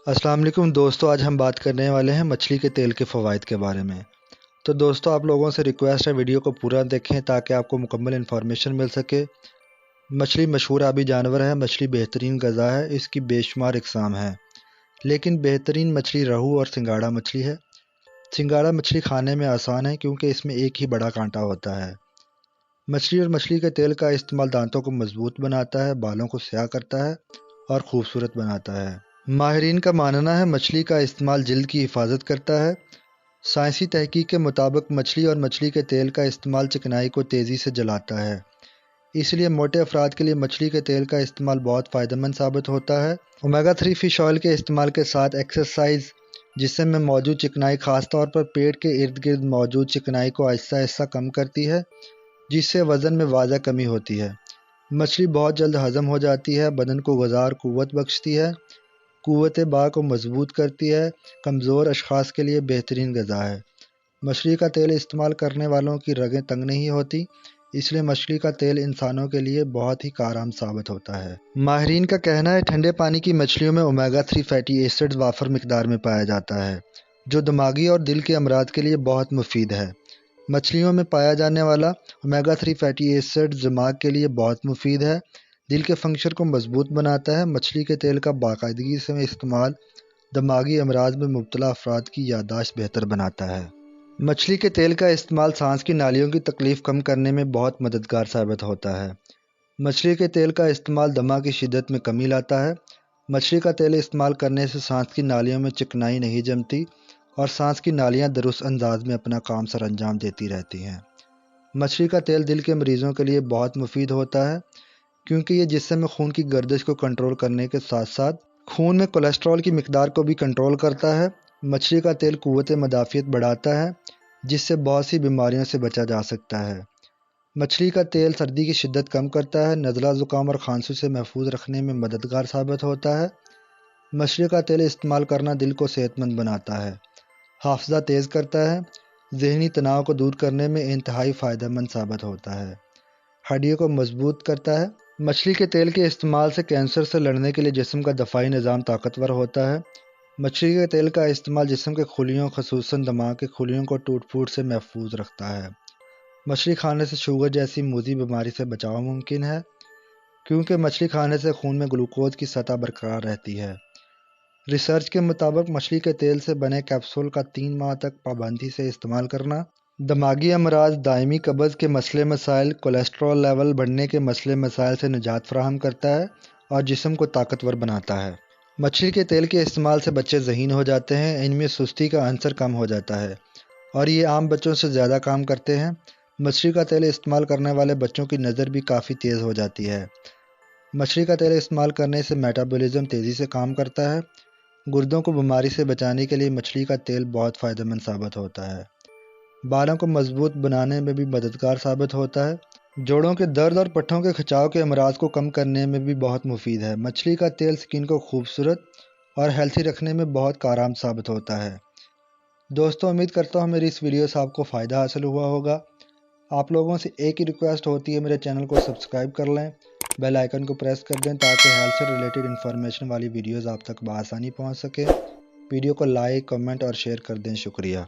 अस्सलाम वालेकुम दोस्तों, आज हम बात करने वाले हैं मछली के तेल के फ़वाइद के बारे में। तो दोस्तों, आप लोगों से रिक्वेस्ट है वीडियो को पूरा देखें ताकि आपको मुकम्मल इन्फॉर्मेशन मिल सके। मछली मशहूर आबी जानवर है, मछली बेहतरीन ग़िज़ा है, इसकी बेशुमार इक़साम हैं। लेकिन बेहतरीन मछली रहू और सिंगाड़ा मछली है। सिंगाड़ा मछली खाने में आसान है क्योंकि इसमें एक ही बड़ा कांटा होता है। मछली और मछली के तेल का इस्तेमाल दांतों को मजबूत बनाता है, बालों को स्याह करता है और ख़ूबसूरत बनाता है। माहिरीन का मानना है मछली का इस्तेमाल जिल्द की हिफाजत करता है। साइंसी तहकीक के मुताबिक मछली और मछली के तेल का इस्तेमाल चिकनाई को तेज़ी से जलाता है, इसलिए मोटे अफराद के लिए मछली के तेल का इस्तेमाल बहुत फ़ायदेमंद साबित होता है। ओमेगा 3 फ़िश ऑयल के इस्तेमाल के साथ एक्सरसाइज जिस्म में मौजूद चिकनाई ख़ास तौर पर पेट के इर्द गिर्द मौजूद चिकनाई को आहिस्ता आहिस्ता कम करती है, जिससे वज़न में वाज़ह कमी होती है। मछली बहुत जल्द हज़म हो जाती है, बदन को ग़िज़ा और क़ुव्वत बख्शती है, क़ुव्वत बा को मजबूत करती है, कमज़ोर अशख़ास के लिए बेहतरीन ग़िज़ा है। मछली का तेल इस्तेमाल करने वालों की रगें तंग नहीं होती, इसलिए मछली का तेल इंसानों के लिए बहुत ही कारगर साबित होता है। माहिरीन का कहना है ठंडे पानी की मछलियों में ओमेगा 3 फैटी एसिड्स वाफर मिकदार में पाया जाता है, जो दिमागी और दिल के अमराज के लिए बहुत मुफीद है। मछलियों में पाया जाने वाला ओमेगा 3 फैटी एसिड्स दिमाग के लिए बहुत मुफीद है, दिल के फंक्शन को मजबूत बनाता है। मछली के तेल का बाकायदगी से इस्तेमाल दिमागी अमराज में मुब्तला अफराद की याददाश्त बेहतर बनाता है। मछली के तेल का इस्तेमाल सांस की नालियों की तकलीफ़ कम करने में बहुत मददगार साबित होता है। मछली के तेल का इस्तेमाल दमा की शिद्दत में कमी लाता है। मछली का तेल इस्तेमाल करने से सांस की नालियों में चिकनाई नहीं जमती और सांस की नालियाँ दुरुस्त अंदाज में अपना काम सर अंजाम देती रहती हैं। मछली का तेल दिल के मरीज़ों के लिए बहुत मुफीद होता है क्योंकि ये जिस्म में खून की गर्दिश को कंट्रोल करने के साथ साथ खून में कोलेस्ट्रॉल की मिकदार को भी कंट्रोल करता है। मछली का तेल क़ुव्वत मदाफ़ियत बढ़ाता है, जिससे बहुत सी बीमारियों से बचा जा सकता है। मछली का तेल सर्दी की शिद्दत कम करता है, नज़ला ज़ुकाम और खांसी से महफूज रखने में मददगार साबित होता है। मछली का तेल इस्तेमाल करना दिल को सेहतमंद बनाता है, हाफ़ज़ा तेज़ करता है, ज़हनी तनाव को दूर करने में इंतहाई फ़ायदेमंद साबित होता है, हड्डियों को मजबूत करता है। मछली के तेल के इस्तेमाल से कैंसर से लड़ने के लिए जिस्म का दफ़ाई निज़ाम ताकतवर होता है। मछली के तेल का इस्तेमाल जिस्म के खुलियों ख़ुसूसन दिमाग के खुलियों को टूट फूट से महफूज रखता है। मछली खाने से शुगर जैसी मूज़ी बीमारी से बचाव मुमकिन है क्योंकि मछली खाने से खून में ग्लूकोज की सतह बरकरार रहती है। रिसर्च के मुताबिक मछली के तेल से बने कैप्सूल का 3 माह तक पाबंदी से इस्तेमाल करना दिमागी अमराज, दायमी कब्ज़ के मसले मसाइल, कोलेस्ट्रॉल लेवल बढ़ने के मसले मसाइल से निजात फ़राहम करता है और जिस्म को ताकतवर बनाता है। मछली के तेल के इस्तेमाल से बच्चे ज़हीन हो जाते हैं, इनमें सुस्ती का अंसर कम हो जाता है और ये आम बच्चों से ज़्यादा काम करते हैं। मछली का तेल इस्तेमाल करने वाले बच्चों की नज़र भी काफ़ी तेज़ हो जाती है। मछली का तेल इस्तेमाल करने से मेटाबॉलिज्म तेज़ी से काम करता है। गुर्दों को बीमारी से बचाने के लिए मछली का तेल बहुत फ़ायदेमंद साबित होता है। बालों को मजबूत बनाने में भी मददगार साबित होता है। जोड़ों के दर्द और पट्ठों के खिंचाव के अमराज को कम करने में भी बहुत मुफीद है। मछली का तेल स्किन को खूबसूरत और हेल्थी रखने में बहुत कारगर साबित होता है। दोस्तों, उम्मीद करता हूँ मेरी इस वीडियो से आपको फ़ायदा हासिल हुआ होगा। आप लोगों से एक ही रिक्वेस्ट होती है, मेरे चैनल को सब्सक्राइब कर लें, बेल आइकन को प्रेस कर दें ताकि हेल्थ से रिलेटेड इन्फॉर्मेशन वाली वीडियोज़ आप तक बआसानी पहुँच सके। वीडियो को लाइक, कमेंट और शेयर कर दें। शुक्रिया।